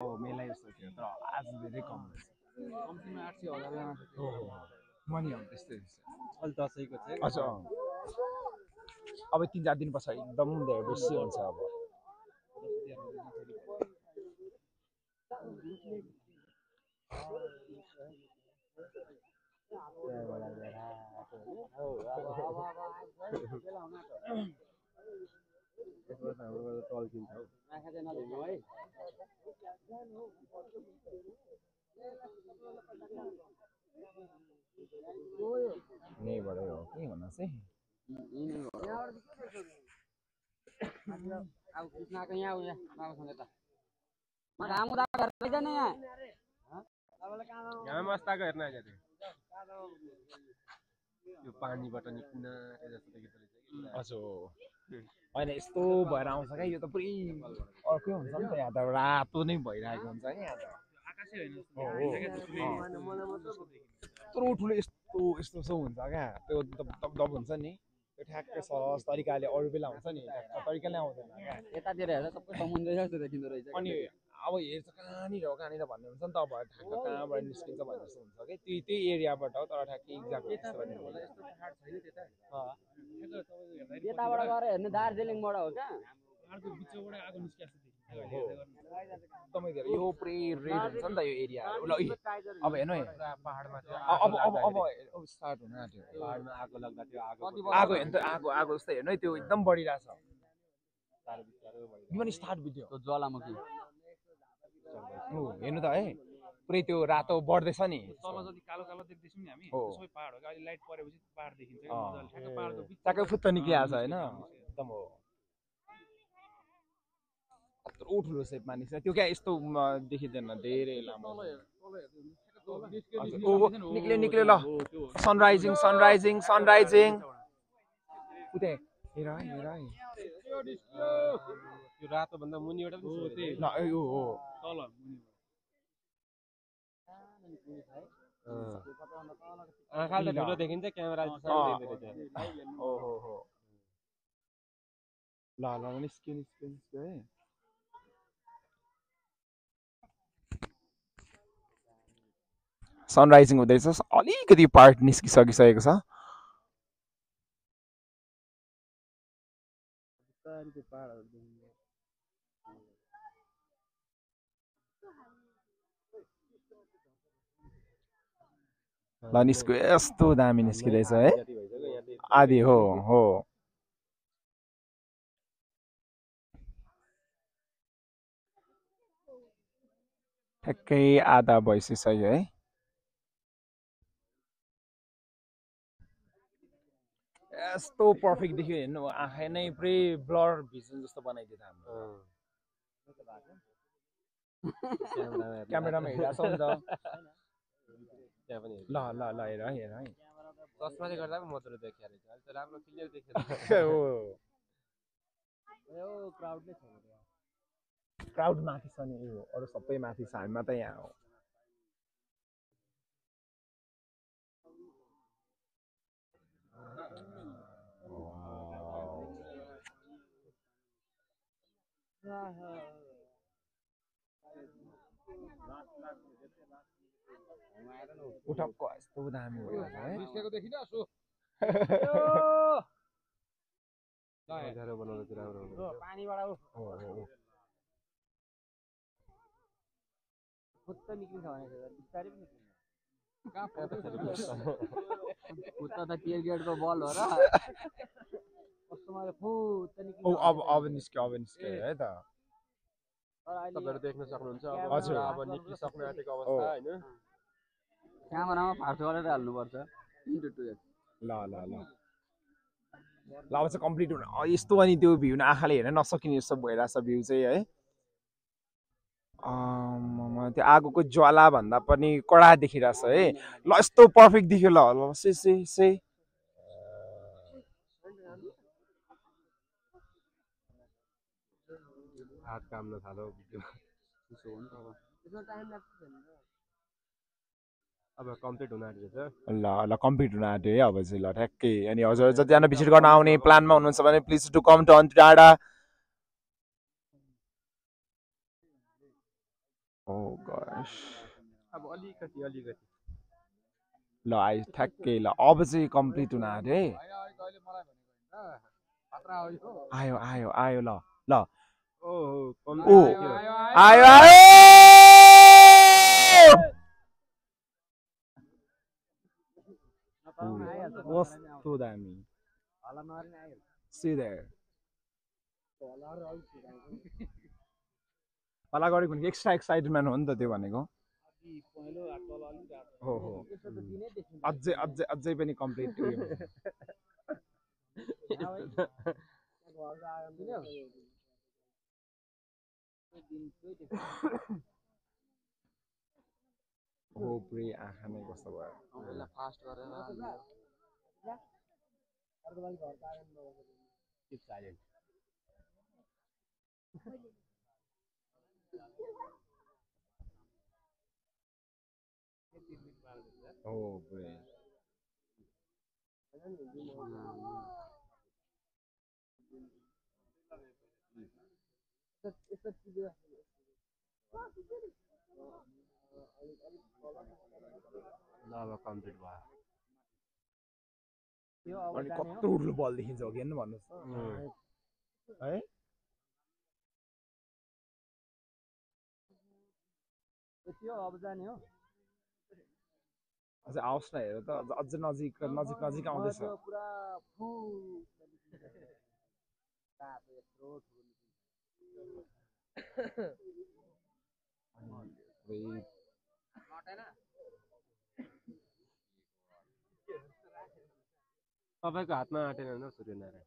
मेला जस्तो थियो तर आज धेरै कम रहेछ कम्तीमा 800 1000 जना हो मनी हो त्यस्तै अलि दसैँको चाहिँ अच्छा अब 3-4 दिन पछाडि एकदम धेरै बेसी हुन्छ अब यहीँबाटै हो के भन्नुहोस् है अब कृष्णको यहाँ आऊ यहाँ बाबासँग त म रामु दा घर लैजान यहाँ यहाँ मस्त आएको हेर्न आएको यो पानीबाट निक्लिन जस्तो देखिँदो रहेछ हजुर होइन यस्तो भएर आउँछ क्या यो त पुरै अर्कै हुन्छ नि त यहाँ त रातो नै भइरहेको हुन्छ क्या यहाँ त यत्रो ठुलो यस्तो यस्तो सो हुन्छ क्या त्यो दब दब हुन्छ नि त्यो ठ्याक्कै सहज तरिकाले अरू बेला हुन्छ नि तरिकाले आउँदैन क्या यतातिर हेर्दा सबै समुद्र जस्तो देखिँदो रहेछ अनि अब हेर्छ कहाँनिर हो कहाँनिर भन्ने हुन्छ नि त अब ठ्याक्क कहाँबाट निस्किन्छ भन्ने जस्तो हुन्छ कि त्यही एरियाबाट हो तर ठ्याक्कै एक्ज्याक्ट यताबाट गएर हेर्नु दार्जिलिङबाट हो क्या एकदमै धेरै यो पुरै रेड हुन्छ नि त यो एरिया ल अब हेर्नु है पाहाडमा अब स्टार्ट हुन आँट्यो पाहाडमा आगो लाग्दा त्यो आगो हेर्नु त आगो जस्तै हेर्नु है त्यो एकदम बढिरहेछ यो पनि स्टार्ट भिडियो ज्वालामुखी हेर्नु त है पुरै त्यो रातो बढ्दैछ नि तल जति कालो कालो देख्दैछौँ नि हामी सबै पाहाड हो अहिले लाइट परेपछि पाहाड देखिन्छ ठ्याक्क पाहाडको ट्याक्कै फुत्त निक्लिहाल्छ होइन एकदम हो यत्रो ठुलो सेप मानिस त्यो क्या यस्तो देखिँदैन धेरै लामो निक्ल्यो निक्ल्यो ल सनराइजिङ सनराइजिङ सनराइजिङ उतै हेर हेर त्यो रातो भन्दा मुनिबाट पनि ल यो हो तल आँखाले ठुलो देखिन्छ क्यामेरा ओहो हो ल ल निस्क्यो निस्क्यो निस्क्यो है सनराइजिङ हुँदैछ अलिकति पार्ट निस्किसकिसकेको छ ल निस्क्यो यस्तो दामी निस्किँदैछ है आदि हो हो ठ्याक्कै आधा भइसक्यो है यस्तो पर्फेक्ट देखियो हेर्नु आँखा नै पुरै ब्लर भिजन जस्तो बनाइदियो त हाम्रो क्यामेरामा हेरिरहेको छ नि त ल ल ल हेर हेर है चस्माले गर्दा पनि मधुरो देखिया रहेछ अहिले त राम्रो क्लियर देखियो क्राउड माथि छ नि यो अरू सबै माथि छ हामी मात्रै यहाँ हो उठक्क यस्तो दामी भयो है पानीबाट फुत्त निक्लिन्छ भने बिस्तारै पनि फुत्त त टियर गेटको बल हो र कस्तोमा फुत्त निक्लिन्छ अब निस्क्यो है त तपाईहरु देख्न सक्नुहुन्छ हजुर अब निक्लिसक्नु आँटेको अवस्था हैन क्यामेरामा फार्सो गरेर हाल्नुपर्छ ल ल ल ल अब चाहिँ कम्प्लिट हुन यस्तो अनि त्यो भ्यू आँखाले हेर्न नसकिने जस्तो भइरहेछ भ्यू चाहिँ है त्यो आगोको ज्वाला भन्दा पनि कडा देखिरहेछ है ल यस्तो पर्फेक्ट देखियो ल से हात काम्न थालो अब कम्प्लिट हुन आँटेको छ ल कम्प्लिट हुन आँट्यो है अब चाहिँ ल ठ्याक्कै अनि हजुर जतिजना भिजिट गर्न आउने प्लानमा हुनुहुन्छ भने प्लिज टु कम टु अन्त डाँडा Oh gosh. अब अलिकति अलिकति ल आयो ठ्याक्कै ल अब चाहिँ कम्प्लिट हुन आँट्यो है आयो आयो आयो ल ल ओ आयो आयो कस्तो दामी See there. तल गरेको भनेको एक्स्ट्रा एक्साइटमेन्ट हो नि त त्यो भनेको हो हो अझै अझै अझै पनि कम्प्लिट उयो हो पुरै आँखा नै कस्तो भयो फास्ट गरेर हो पुरै ल अब कम्प्लिट भयो अनि कत्रो ठुलो बल देखिन्छ हो कि भन्नुहोस् त है त्यो अब जाने हो अझै आओस् न हेर त अझै नजिक नजिक नजिक आउँदैछ पुरा तपाईँको हातमा आँटेन भने सूर्यनारायण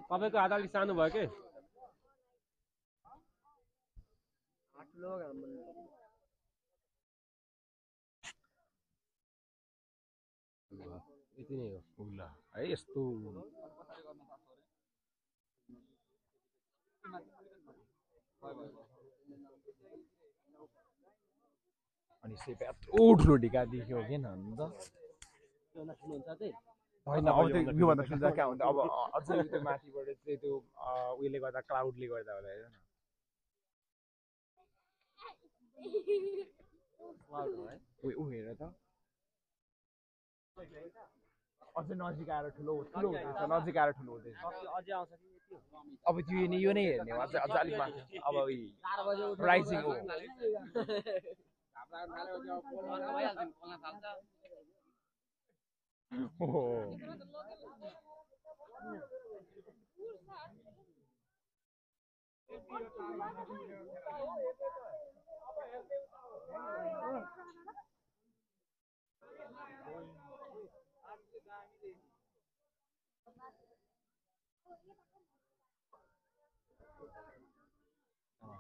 तपाईँको हात अलिक सानो भयो के यति नै हो ल है यस्तो अनि सेप यत्रो ठुलो ढिका देखियो कि न त होइन अब त्यो योभन्दा ठुलो कहाँ हुन्छ अब अझै त्यो माथिबाट चाहिँ त्यो उयोले गर्दा क्लाउडले गर्दा होला हेर न ऊ हेर त अझै नजिक आएर ठुलो ठुलो हुँदैछ नजिक आएर ठुलो हुँदैछ अब त्यो यो नै हेर्ने हो अझै अझै अलिक माथि अब राइजिङ हो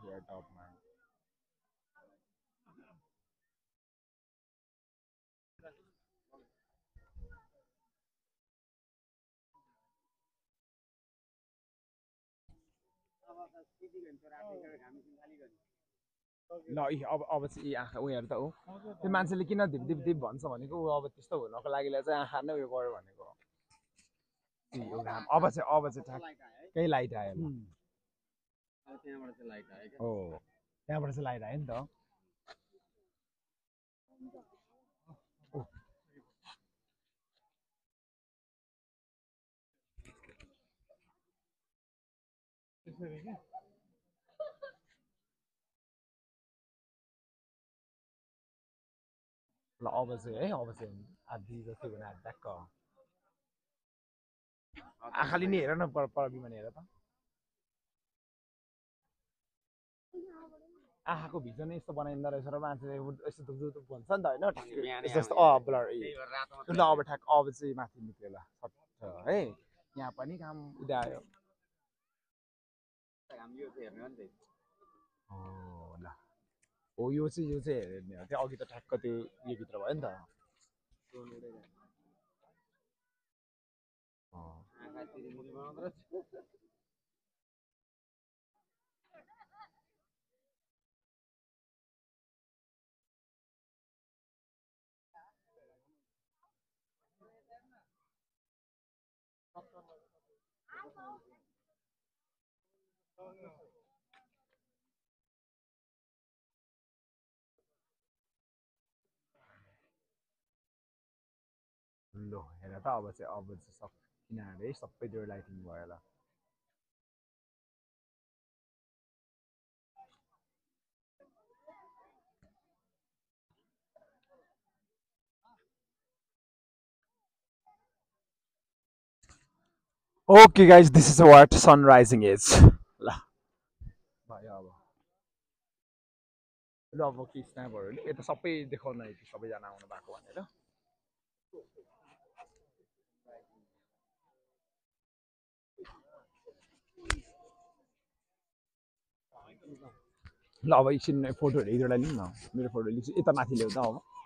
here top man ल अब चाहिँ आँखा उयोहरू त हो त्यो मान्छेले किन धिप धिप धिप भन्छ भनेको ऊ अब त्यस्तो हुनको लागि चाहिँ आँखा नै उयो गर्यो भनेको अब चाहिँ ठ्याक्कै लाइट आयो हो त्यहाँबाट चाहिँ लाइट आयो नि त ल अब चाहिँ है अब चाहिँ आधी जस्तो भने ट्याक्क आँखाले नि हेर न परबिमा हेर त आँखाको भिजन यस्तो बनाइँदो रहेछ र मान्छे यस्तो धुप भन्छ नि त होइन यस्तो ब्लर ल अब ठ्याक्क अब चाहिँ माथि निक्ल्यो ल सट्ट है यहाँ पनि काम उदायो ल हो यो चाहिँ हेर्ने हो त्यो अघि त ठ्याक्क त्यो योभित्र भयो नि त ल हेर त अब चाहिँ सब किनारे सबैतिर लाइटिङ भयो ल Okay guys, this is what sun rising is. ल भयो अब ल अब के स्न्यापहरू यता सबै देखाउन यति सबैजना आउनु भएको भनेर ल अब एकछिन फोटोहरू एक दुईवटा लिउँ न मेरो फोटो लिन्छु यता माथि ल्याउँदा अब